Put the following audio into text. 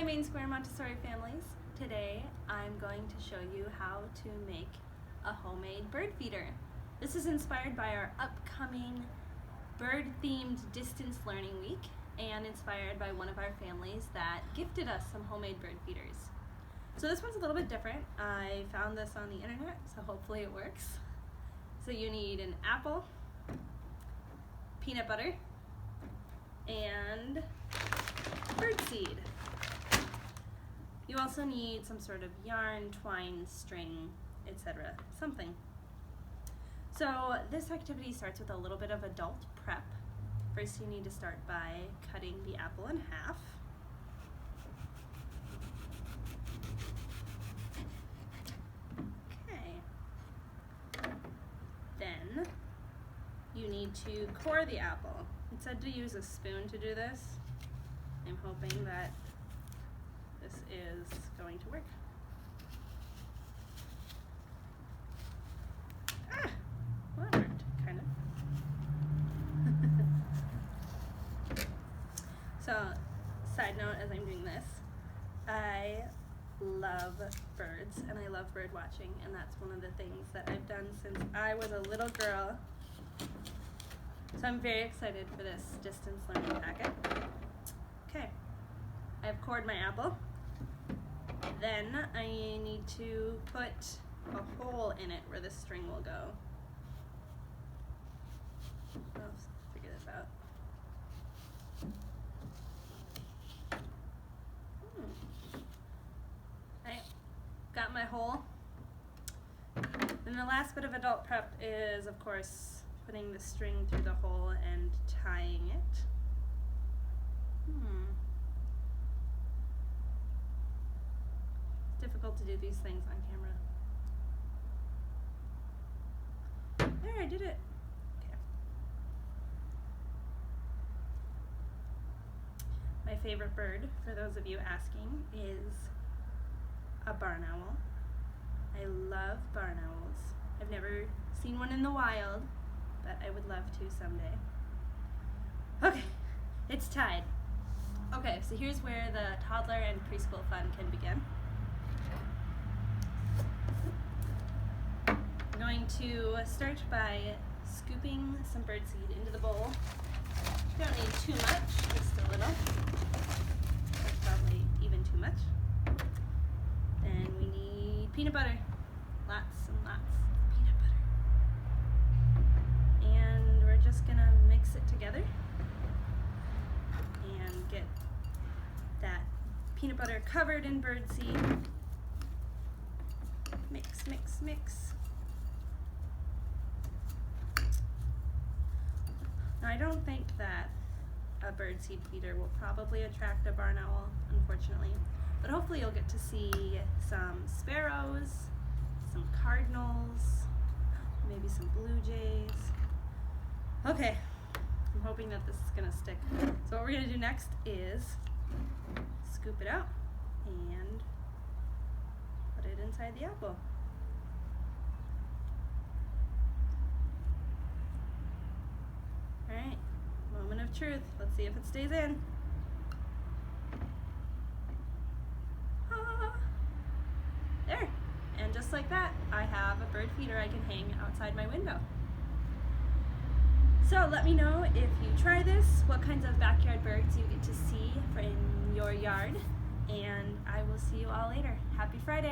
Hi Main Square Montessori families. Today I'm going to show you how to make a homemade bird feeder. This is inspired by our upcoming bird-themed distance learning week and inspired by one of our families that gifted us some homemade bird feeders. So this one's a little bit different. I found this on the internet, so hopefully it works. So you need an apple, peanut butter, and birdseed. You also need some sort of yarn, twine, string, etc. something. So this activity starts with a little bit of adult prep. First you need to start by cutting the apple in half. Okay. Then you need to core the apple. It said to use a spoon to do this. I'm hoping that this is going to work. Well, that worked, kind of. So, side note as I'm doing this, I love birds and I love bird watching, and that's one of the things that I've done since I was a little girl. So I'm very excited for this distance learning packet. Okay, I've cored my apple. Then I need to put a hole in it where the string will go. Let's figure this out. I got my hole. And the last bit of adult prep is, of course, putting the string through the hole and tying it. It's difficult to do these things on camera. There, I did it. Okay. My favorite bird, for those of you asking, is a barn owl. I love barn owls. I've never seen one in the wild, but I would love to someday. Okay, it's tied. Okay, so here's where the toddler and preschool fun can begin. I'm going to start by scooping some birdseed into the bowl. You don't need too much, just a little. That's probably even too much. Then we need peanut butter. Lots and lots of peanut butter. And we're just gonna mix it together and get that peanut butter covered in birdseed. Mix, mix, mix. Now I don't think that a birdseed feeder will probably attract a barn owl, unfortunately, but hopefully you'll get to see some sparrows, some cardinals, maybe some blue jays. Okay, I'm hoping that this is gonna stick. So what we're gonna do next is scoop it out and put it inside the apple. All right, moment of truth. Let's see if it stays in. There, and just like that, I have a bird feeder I can hang outside my window. So let me know if you try this, what kinds of backyard birds you get to see in your yard, and I will see you all later. Happy Friday!